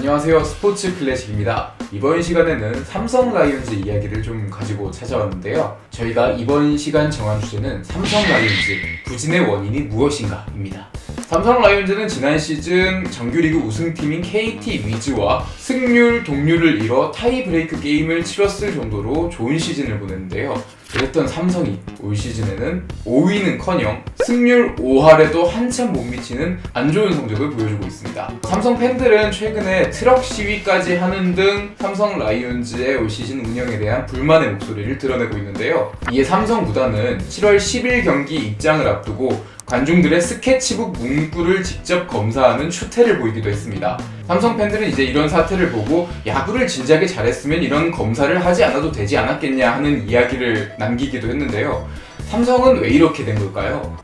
안녕하세요, 스포츠 클래식입니다. 이번 시간에는 삼성 라이온즈 이야기를 좀 가지고 찾아왔는데요. 저희가 이번 시간 정한 주제는 삼성 라이온즈 부진의 원인이 무엇인가 입니다. 삼성 라이온즈는 지난 시즌 정규리그 우승팀인 KT 위즈와 승률 동률을 이뤄 타이브레이크 게임을 치렀을 정도로 좋은 시즌을 보냈는데요. 그랬던 삼성이 올 시즌에는 5위는커녕 승률 5할에도 한참 못 미치는 안 좋은 성적을 보여주고 있습니다. 삼성 팬들은 최근에 트럭 시위까지 하는 등 삼성 라이온즈의 올 시즌 운영에 대한 불만의 목소리를 드러내고 있는데요. 이에 삼성 구단은 7월 10일 경기 입장을 앞두고 관중들의 스케치북 문구를 직접 검사하는 추태를 보이기도 했습니다. 삼성 팬들은 이제 이런 사태를 보고 야구를 진작에 잘했으면 이런 검사를 하지 않아도 되지 않았겠냐 하는 이야기를 남기기도 했는데요. 삼성은 왜 이렇게 된 걸까요?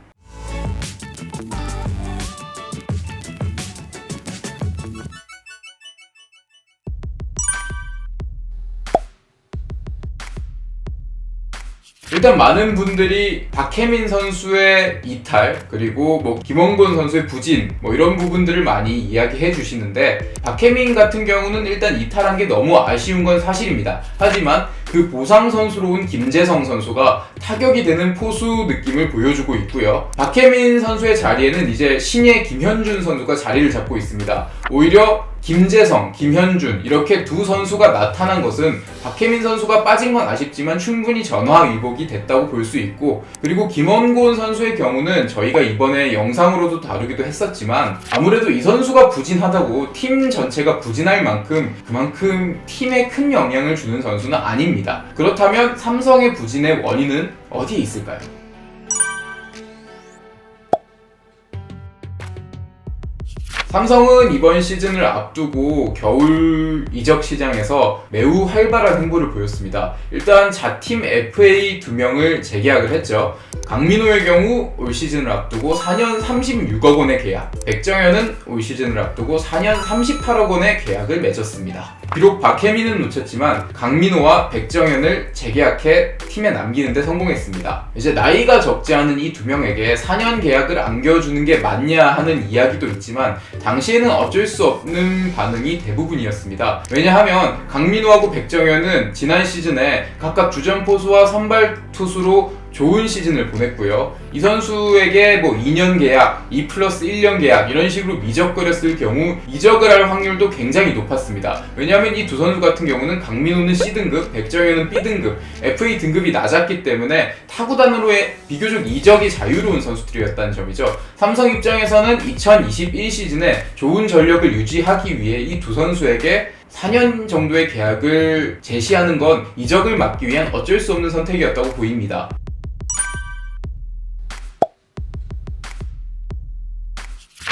일단 많은 분들이 박혜민 선수의 이탈, 그리고 김원곤 선수의 부진, 이런 부분들을 많이 이야기해 주시는데, 박혜민 같은 경우는 일단 이탈한 게 너무 아쉬운 건 사실입니다. 하지만 그 보상 선수로 온 김재성 선수가 타격이 되는 포수 느낌을 보여주고 있고요. 박혜민 선수의 자리에는 이제 신예 김현준 선수가 자리를 잡고 있습니다. 오히려 김재성, 김현준 이렇게 두 선수가 나타난 것은 박혜민 선수가 빠진 건 아쉽지만 충분히 전화위복이 됐다고 볼 수 있고, 그리고 김원곤 선수의 경우는 저희가 이번에 영상으로도 다루기도 했었지만 아무래도 이 선수가 부진하다고 팀 전체가 부진할 만큼 그만큼 팀에 큰 영향을 주는 선수는 아닙니다. 그렇다면 삼성의 부진의 원인은 어디에 있을까요? 삼성은 이번 시즌을 앞두고 겨울 이적 시장에서 매우 활발한 행보를 보였습니다. 일단 자팀 FA 2명을 재계약을 했죠. 강민호의 경우 올 시즌을 앞두고 4년 36억 원의 계약, 백정현은 올 시즌을 앞두고 4년 38억 원의 계약을 맺었습니다. 비록 박혜민은 놓쳤지만 강민호와 백정현을 재계약해 팀에 남기는 데 성공했습니다. 이제 나이가 적지 않은 이 두 명에게 4년 계약을 안겨주는 게 맞냐 하는 이야기도 있지만 당시에는 어쩔 수 없는 반응이 대부분이었습니다. 왜냐하면 강민호하고 백정현은 지난 시즌에 각각 주전 포수와 선발 투수로 좋은 시즌을 보냈고요. 이 선수에게 2년 계약, 2+1년 계약 이런 식으로 미적거렸을 경우 이적을 할 확률도 굉장히 높았습니다. 왜냐하면 이 두 선수 같은 경우는 강민호는 C등급, 백정현은 B등급, FA 등급이 낮았기 때문에 타구단으로의 비교적 이적이 자유로운 선수들이었다는 점이죠. 삼성 입장에서는 2021 시즌에 좋은 전력을 유지하기 위해 이 두 선수에게 4년 정도의 계약을 제시하는 건 이적을 막기 위한 어쩔 수 없는 선택이었다고 보입니다.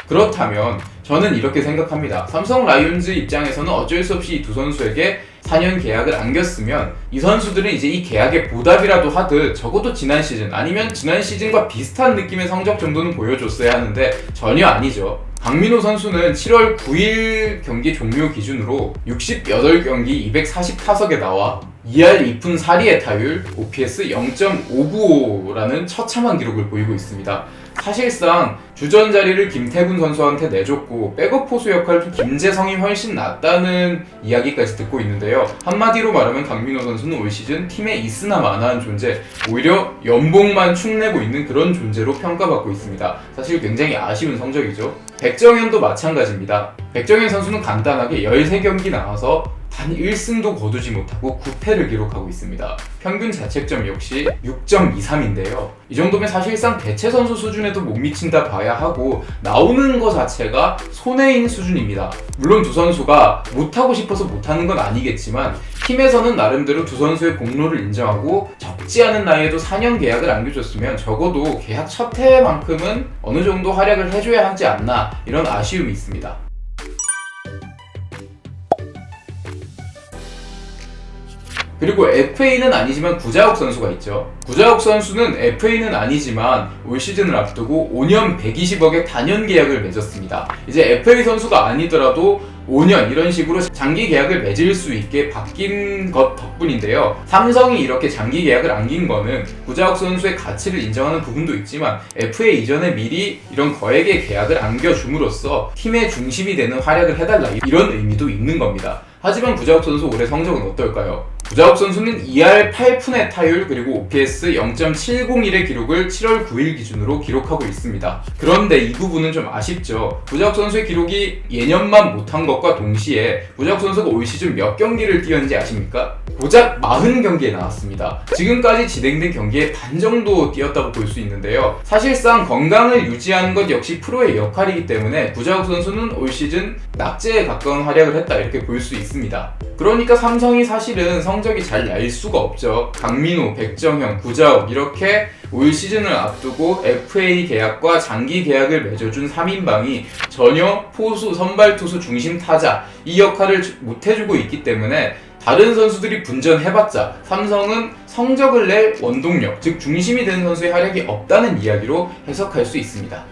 그렇다면 저는 이렇게 생각합니다. 삼성 라이온즈 입장에서는 어쩔 수 없이 이 두 선수에게 4년 계약을 안겼으면 이 선수들은 이제 이 계약의 보답이라도 하듯 적어도 지난 시즌 아니면 지난 시즌과 비슷한 느낌의 성적 정도는 보여줬어야 하는데 전혀 아니죠. 강민호 선수는 7월 9일 경기 종료 기준으로 68경기 240타석에 나와 2할 2푼 4리의 타율, OPS 0.595라는 처참한 기록을 보이고 있습니다. 사실상 주전 자리를 김태균 선수한테 내줬고 백업 포수 역할도 김재성이 훨씬 낫다는 이야기까지 듣고 있는데요. 한마디로 말하면 강민호 선수는 올 시즌 팀에 있으나 마나한 존재, 오히려 연봉만 축내고 있는 그런 존재로 평가받고 있습니다. 사실 굉장히 아쉬운 성적이죠. 백정현도 마찬가지입니다. 백정현 선수는 간단하게 13경기 나와서 단 1승도 거두지 못하고 9패를 기록하고 있습니다. 평균 자책점 역시 6.23인데요. 이 정도면 사실상 대체 선수 수준에도 못 미친다 봐야 하고 나오는 거 자체가 손해인 수준입니다. 물론 두 선수가 못하고 싶어서 못하는 건 아니겠지만 팀에서는 나름대로 두 선수의 공로를 인정하고 적지 않은 나이에도 4년 계약을 안겨줬으면 적어도 계약 첫 해만큼은 어느 정도 활약을 해줘야 하지 않나 이런 아쉬움이 있습니다. 그리고 FA는 아니지만 구자욱 선수가 있죠. 구자욱 선수는 FA는 아니지만 올 시즌을 앞두고 5년 120억의 단연 계약을 맺었습니다. 이제 FA 선수가 아니더라도 5년 이런 식으로 장기 계약을 맺을 수 있게 바뀐 것 덕분인데요. 삼성이 이렇게 장기 계약을 안긴 거는 구자욱 선수의 가치를 인정하는 부분도 있지만 FA 이전에 미리 이런 거액의 계약을 안겨줌으로써 팀의 중심이 되는 활약을 해달라 이런 의미도 있는 겁니다. 하지만 구자욱 선수 올해 성적은 어떨까요? 구자욱 선수는 2할 8푼의 타율 그리고 OPS 0.701의 기록을 7월 9일 기준으로 기록하고 있습니다. 그런데 이 부분은 좀 아쉽죠. 구자욱 선수의 기록이 예년만 못한 것과 동시에 구자욱 선수가 올 시즌 몇 경기를 뛰었는지 아십니까? 고작 40경기에 나왔습니다. 지금까지 진행된 경기의 반 정도 뛰었다고 볼 수 있는데요. 사실상 건강을 유지하는 것 역시 프로의 역할이기 때문에 구자욱 선수는 올 시즌 낙제에 가까운 활약을 했다 이렇게 볼 수 있습니다. 그러니까 삼성이 사실은 성적이 잘 날 수가 없죠. 강민호, 백정형, 구자욱 이렇게 올 시즌을 앞두고 FA 계약과 장기 계약을 맺어준 3인방이 전혀 포수, 선발 투수 중심 타자 이 역할을 못해주고 있기 때문에 다른 선수들이 분전해봤자 삼성은 성적을 낼 원동력, 즉 중심이 되는 선수의 활약이 없다는 이야기로 해석할 수 있습니다.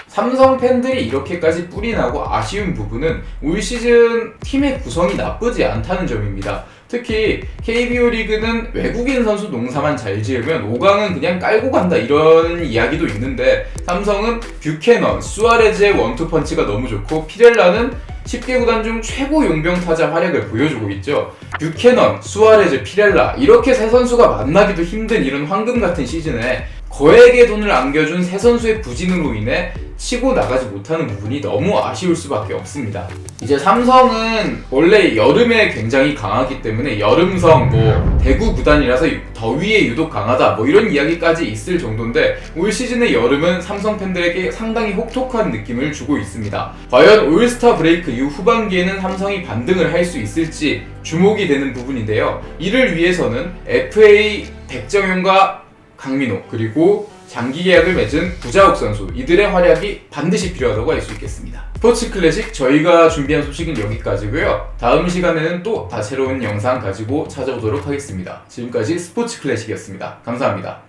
삼성 팬들이 이렇게까지 뿔이 나고 아쉬운 부분은 올 시즌 팀의 구성이 나쁘지 않다는 점입니다. 특히 KBO 리그는 외국인 선수 농사만 잘 지으면 5강은 그냥 깔고 간다 이런 이야기도 있는데 삼성은 뷰캐넌, 수아레즈의 원투펀치가 너무 좋고 피렐라는 10개 구단 중 최고 용병 타자 활약을 보여주고 있죠. 뷰캐넌, 수아레즈, 피렐라 이렇게 세 선수가 만나기도 힘든 이런 황금 같은 시즌에 거액의 돈을 안겨준 세 선수의 부진으로 인해 치고 나가지 못하는 부분이 너무 아쉬울 수밖에 없습니다. 이제 삼성은 원래 여름에 굉장히 강하기 때문에 여름성 대구 구단이라서 더위에 유독 강하다 이런 이야기까지 있을 정도인데 올 시즌의 여름은 삼성 팬들에게 상당히 혹독한 느낌을 주고 있습니다. 과연 올스타 브레이크 이후 후반기에는 삼성이 반등을 할 수 있을지 주목이 되는 부분인데요. 이를 위해서는 FA 백정현과 강민호 그리고 장기 계약을 맺은 구자욱 선수 이들의 활약이 반드시 필요하다고 할 수 있겠습니다. 스포츠 클래식 저희가 준비한 소식은 여기까지고요. 다음 시간에는 또 다채로운 영상 가지고 찾아오도록 하겠습니다. 지금까지 스포츠 클래식이었습니다. 감사합니다.